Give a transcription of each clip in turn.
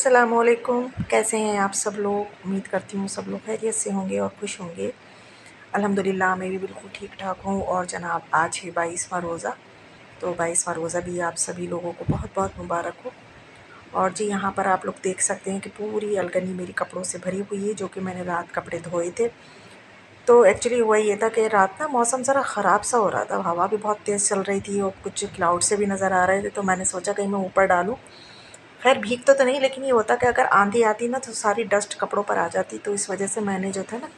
अस्सलामुअलैकुम। कैसे हैं आप सब लोग? उम्मीद करती हूँ सब लोग खैरियत से होंगे और खुश होंगे। अल्हम्दुलिल्लाह मैं भी बिल्कुल ठीक ठाक हूँ। और जनाब आज है 22वां रोज़ा, तो 22वां रोज़ा भी आप सभी लोगों को बहुत बहुत मुबारक हो। और जी यहाँ पर आप लोग देख सकते हैं कि पूरी अलगनी मेरी कपड़ों से भरी हुई है, जो कि मैंने रात कपड़े धोए थे। तो एक्चुअली हुआ ये था कि रात ना मौसम ज़रा ख़राब सा हो रहा था, हवा भी बहुत तेज़ चल रही थी और कुछ क्लाउड से भी नज़र आ रहे थे, तो मैंने सोचा कहीं मैं ऊपर डालूँ। खैर भीगता तो नहीं, लेकिन ये होता कि अगर आंधी आती ना तो सारी डस्ट कपड़ों पर आ जाती, तो इस वजह से मैंने जो था ना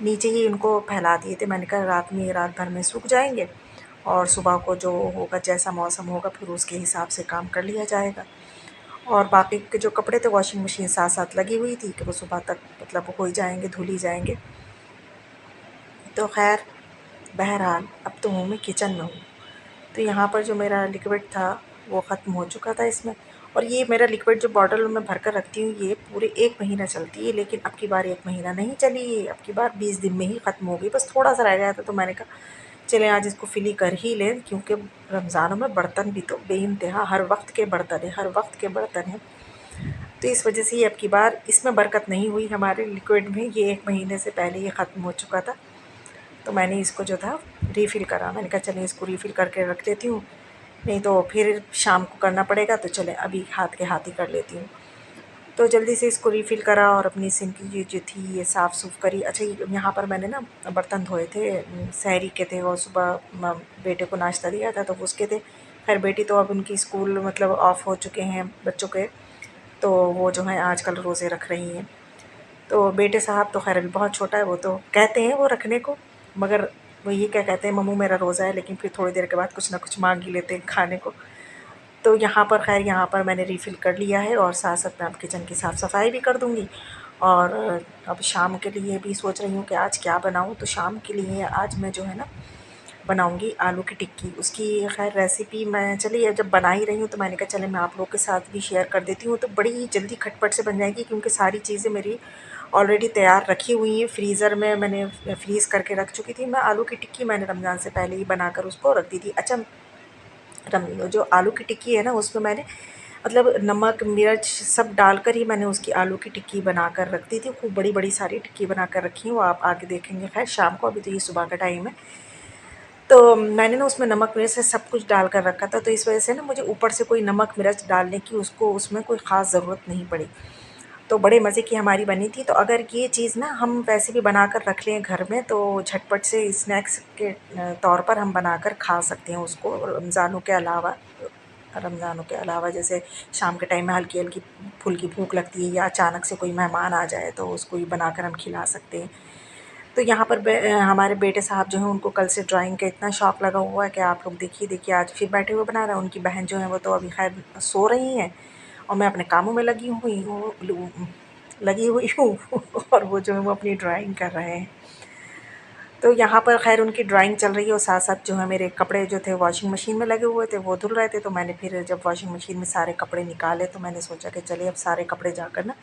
नीचे ही उनको फैला दिए थे। मैंने कहा रात में, रात भर में सूख जाएंगे और सुबह को जो होगा, जैसा मौसम होगा, फिर उसके हिसाब से काम कर लिया जाएगा। और बाकी के जो कपड़े थे वॉशिंग मशीन साथ साथ लगी हुई थी कि वो सुबह तक मतलब हो ही जाएंगे, धुल ही जाएंगे। तो खैर बहरहाल अब तो हूँ मैं किचन में हूँ। तो यहाँ पर जो मेरा लिक्विड था वो ख़त्म हो चुका था इसमें। और ये मेरा लिक्विड जो बॉटल में भर कर रखती हूँ ये पूरे 1 महीना चलती है, लेकिन अब की बार 1 महीना नहीं चली, ये अब की बार 20 दिन में ही ख़त्म हो गई। बस थोड़ा सा रह गया था, तो मैंने कहा चलें आज इसको फिल ही कर ही लें, क्योंकि रमज़ानों में बर्तन भी तो बेइंतहा हर वक्त के बर्तन हैं, हर वक्त के बर्तन हैं। तो इस वजह से ये अब की बार इसमें बरकत नहीं हुई हमारे लिक्विड में, ये 1 महीने से पहले ही ख़त्म हो चुका था। तो मैंने इसको जो था रीफ़िल करा। मैंने कहा चलें इसको रीफ़िल करके रख देती हूँ, नहीं तो फिर शाम को करना पड़ेगा, तो चलें अभी हाथ के हाथ ही कर लेती हूँ। तो जल्दी से इसको रीफ़िल करा और अपनी सिंक ये जो थी ये साफ़ सूफ़ करी। अच्छा यहाँ पर मैंने ना बर्तन धोए थे, सहरी के थे, और सुबह बेटे को नाश्ता दिया था तो उसके थे। खैर बेटी तो अब उनकी स्कूल मतलब ऑफ़ हो चुके हैं बच्चों के, तो वो जो है आजकल रोज़े रख रही हैं। तो बेटे साहब तो खैर अभी बहुत छोटा है, वो तो कहते हैं वो रखने को, मगर वो ये क्या कहते हैं, मम्मू मेरा रोज़ा है, लेकिन फिर थोड़ी देर के बाद कुछ ना कुछ मांग ही लेते हैं खाने को। तो यहाँ पर खैर यहाँ पर मैंने रीफ़िल कर लिया है, और साथ साथ मैं अब किचन की साफ़ सफाई भी कर दूँगी। और अब शाम के लिए भी सोच रही हूँ कि आज क्या बनाऊँ। तो शाम के लिए आज मैं जो है ना बनाऊँगी आलू की टिक्की। उसकी खैर रेसिपी मैं चलिए जब बना ही रही हूँ तो मैंने कहा चले मैं आप लोग के साथ भी शेयर कर देती हूँ, तो बड़ी ही जल्दी खटपट से बन जाएगी, क्योंकि सारी चीज़ें मेरी ऑलरेडी तैयार रखी हुई हैं। फ्रीज़र में मैंने फ्रीज़ करके रख चुकी थी। मैं आलू की टिक्की मैंने रमज़ान से पहले ही बनाकर उसको रख दी थी। अच्छा जो आलू की टिक्की है ना उसमें मैंने मतलब नमक मिर्च सब डालकर ही मैंने उसकी आलू की टिक्की बनाकर रख दी थी। खूब बड़ी बड़ी सारी टिक्की बनाकर रखी हूँ, आप आके देखेंगे खैर शाम को, अभी तो ये सुबह का टाइम है। तो मैंने ना उसमें नमक मिर्च से सब कुछ डाल कर रखा था, तो इस वजह से ना मुझे ऊपर से कोई नमक मिर्च डालने की उसको उसमें कोई ख़ास ज़रूरत नहीं पड़ी। तो बड़े मज़े की हमारी बनी थी। तो अगर ये चीज़ ना हम वैसे भी बनाकर रख लें घर में, तो झटपट से स्नैक्स के तौर पर हम बनाकर खा सकते हैं उसको, रमज़ानों के अलावा जैसे शाम के टाइम में हल्की-हल्की फुल्की भूख लगती है, या अचानक से कोई मेहमान आ जाए तो उसको भी बनाकर हम खिला सकते हैं। तो यहाँ पर हमारे बेटे साहब जो हैं उनको कल से ड्राइंग का इतना शौक़ लगा हुआ है कि आप लोग देखिए देखिए आज फिर बैठे हुए बना रहे हैं। उनकी बहन जो है वो तो अभी खैर सो रही हैं, और मैं अपने कामों में लगी हुई हूँ और वो जो है वो अपनी ड्राइंग कर रहे हैं। तो यहाँ पर खैर उनकी ड्राइंग चल रही है, और साथ साथ जो है मेरे कपड़े जो थे वॉशिंग मशीन में लगे हुए थे वो धुल रहे थे। तो मैंने फिर जब वॉशिंग मशीन में सारे कपड़े निकाले तो मैंने सोचा कि चलिए अब सारे कपड़े जाकर ना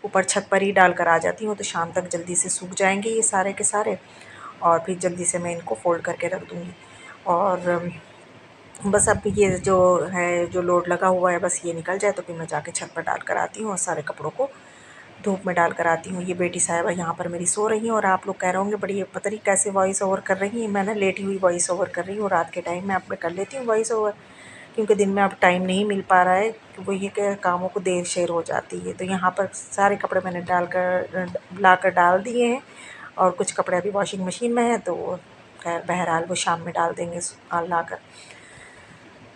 ऊपर छत पर ही डाल कर आ जाती हूँ, तो शाम तक जल्दी से सूख जाएंगे ये सारे के सारे, और फिर जल्दी से मैं इनको फ़ोल्ड करके रख दूँगी। और बस अब ये जो है जो लोड लगा हुआ है बस ये निकल जाए तो फिर मैं जाके छत पर डाल कर आती हूँ और सारे कपड़ों को धूप में डाल कर आती हूँ। ये बेटी साहिबा यहाँ पर मेरी सो रही हैं, और आप लोग कह रहे होंगे बड़ी पता नहीं कैसे वॉइस ओवर कर रही हैं। मैं ना लेटी हुई वॉइस ओवर कर रही हूँ, रात के टाइम में अब मैं कर लेती हूँ वॉइस ओवर, क्योंकि दिन में अब टाइम नहीं मिल पा रहा है, कि वो ये कि कामों को देर शेर हो जाती है। तो यहाँ पर सारे कपड़े मैंने ला कर डाल दिए हैं, और कुछ कपड़े अभी वॉशिंग मशीन में हैं, तो वो खैर बहरहाल वो शाम में डाल देंगे ला कर।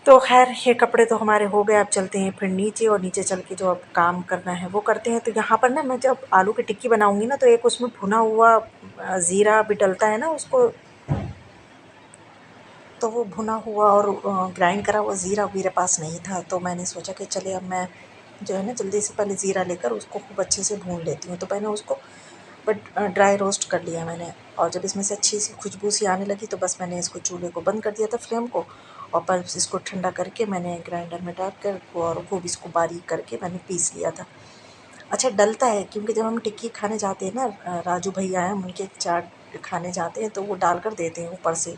तो खैर ये कपड़े तो हमारे हो गए, अब चलते हैं फिर नीचे, और नीचे चल के जो अब काम करना है वो करते हैं। तो यहाँ पर ना मैं जब आलू की टिक्की बनाऊँगी ना, तो एक उसमें भुना हुआ ज़ीरा भी डलता है ना उसको, तो वो भुना हुआ और ग्राइंड करा हुआ ज़ीरा मेरे पास नहीं था, तो मैंने सोचा कि चलिए अब मैं जो है ना जल्दी से पहले ज़ीरा लेकर उसको खूब अच्छे से भून लेती हूँ। तो मैंने उसको बट ड्राई रोस्ट कर लिया मैंने, और जब इसमें से अच्छी सी खुशबू सी आने लगी तो बस मैंने इसको चूल्हे को बंद कर दिया था, फ्लेम को, और बस इसको ठंडा करके मैंने ग्राइंडर में डाल कर और खूब इसको बारीक करके मैंने पीस लिया था। अच्छा डलता है, क्योंकि जब हम टिक्की खाने जाते हैं ना, राजू भैया हैं, हम उनके चाट खाने जाते हैं तो वो डाल कर देते हैं ऊपर से,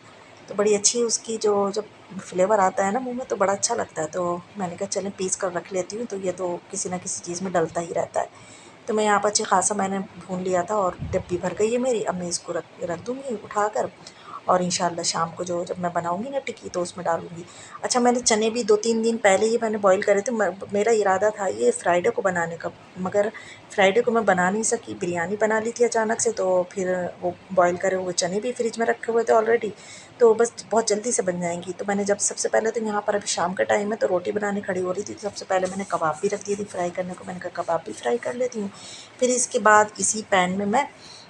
तो बड़ी अच्छी उसकी जो जब फ्लेवर आता है ना मुंह में तो बड़ा अच्छा लगता है। तो मैंने कहा चलें पीस कर रख लेती हूँ, तो ये तो किसी ना किसी चीज़ में डलता ही रहता है। तो मैं यहाँ पर अच्छा खासा मैंने भून लिया था और डिब्बी भर गई है मेरी। अब मैं इसको रख रख दूँगी उठाकर, और इंशाल्लाह शाम को जो जब मैं बनाऊँगी ना टिक्की तो उसमें डालूँगी। अच्छा, मैंने चने भी 2-3 दिन पहले ही मैंने बॉईल करे थे। मेरा इरादा था ये फ्राइडे को बनाने का, मगर फ्राइडे को मैं बना नहीं सकी, बिरयानी बना ली थी अचानक से। तो फिर वो बॉईल करे हुए चने भी फ्रिज में रखे हुए थे ऑलरेडी, तो बस बहुत जल्दी से बन जाएंगी। तो मैंने जब सबसे पहले तो यहाँ पर अभी शाम का टाइम है तो रोटी बनाने खड़ी हो रही थी, तो सबसे पहले मैंने कबाब भी रख दिए थी फ्राई करने को। मैंने कहा कबाब भी फ्राई कर लेती हूँ, फिर इसके बाद इसी पैन में मैं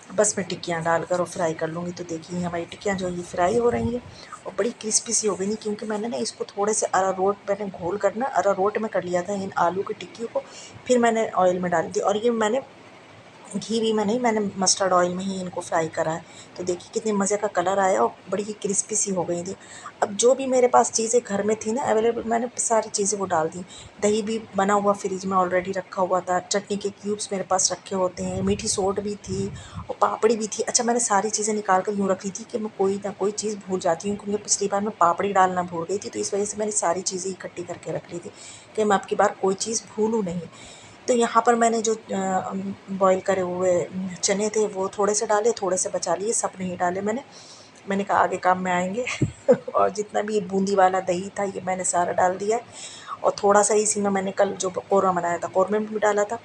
बस मैं टिक्कियाँ डालकर और फ्राई कर लूँगी। तो देखिए हमारी टिक्कियाँ जो ये फ्राई हो रही हैं और बड़ी क्रिस्पी सी हो गई थी, क्योंकि मैंने ना इसको थोड़े से अरारोट मैंने घोल कर ना अरारोट में कर लिया था इन आलू की टिक्की को, फिर मैंने ऑयल में डाल दी। और ये मैंने घी भी में नहीं, मैंने मस्टर्ड ऑयल में ही इनको फ्राई करा है। तो देखिए कितने मज़े का कलर आया और बड़ी ही क्रिस्पी सी हो गई थी। अब जो भी मेरे पास चीज़ें घर में थी ना अवेलेबल, मैंने सारी चीज़ें वो डाल दी। दही भी बना हुआ फ्रिज में ऑलरेडी रखा हुआ था, चटनी के क्यूब्स मेरे पास रखे होते हैं, मीठी सोट भी थी और पापड़ी भी थी। अच्छा, मैंने सारी चीज़ें निकाल कर यूँ रख ली थी कि मैं कोई ना कोई चीज़ भूल जाती हूँ, क्योंकि पिछली बार मैं पापड़ी डालना भूल गई थी। तो इस वजह से मैंने सारी चीज़ें इकट्ठी करके रख ली थी कि मैं अब की बार कोई चीज़ भूलूँ नहीं। तो यहाँ पर मैंने जो बॉईल करे हुए चने थे वो थोड़े से डाले, थोड़े से बचा लिए, सब नहीं डाले मैंने। मैंने कहा आगे काम में आएँगे और जितना भी बूंदी वाला दही था ये मैंने सारा डाल दिया है, और थोड़ा-सा इसी में मैंने कल जो कोरमा बनाया था कोरमे में भी डाला था।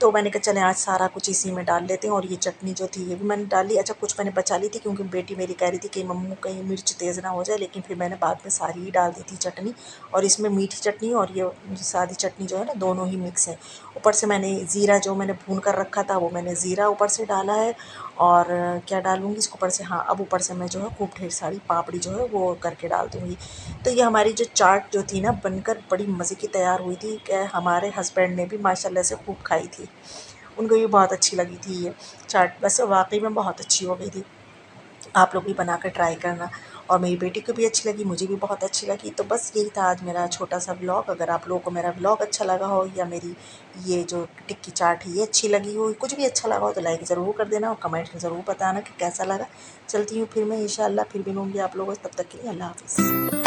तो मैंने कहा चलें आज सारा कुछ इसी में डाल लेते हैं, और ये चटनी जो थी ये भी मैंने डाल ली। अच्छा, कुछ मैंने बचा ली थी क्योंकि बेटी मेरी कह रही थी कि मम्मू कहीं मिर्च तेज़ ना हो जाए, लेकिन फिर मैंने बाद में सारी ही डाल दी थी चटनी। और इसमें मीठी चटनी और ये सादी चटनी जो है ना दोनों ही मिक्स है। ऊपर से मैंने ज़ीरा जो मैंने भून कर रखा था वो मैंने ज़ीरा ऊपर से डाला है। और क्या डालूँगी इसके ऊपर से, हाँ, अब ऊपर से मैं जो है खूब ढेर सारी पापड़ी जो है वो करके डाल दूँगी। तो ये हमारी जो चाट जो थी ना बनकर बड़ी मज़े की तैयार हुई थी, कि हमारे हस्बैंड ने भी माशाल्लाह से खूब खाई थी। उनको भी बहुत अच्छी लगी थी ये चाट, वैसे वाक़ई में बहुत अच्छी हो गई थी। आप लोग भी बना कर ट्राई करना। और मेरी बेटी को भी अच्छी लगी, मुझे भी बहुत अच्छी लगी। तो बस यही था आज मेरा छोटा-सा व्लॉग। अगर आप लोगों को मेरा व्लॉग अच्छा लगा हो या मेरी ये जो टिक्की चाट है ये अच्छी लगी हो, कुछ भी अच्छा लगा हो तो लाइक ज़रूर कर देना और कमेंट में ज़रूर बताना कि कैसा लगा। चलती हूँ फिर मैं इंशाअल्लाह फिर मिलूँगी आप लोगों से, तब तक के लिए अल्लाह हाफ़िज़।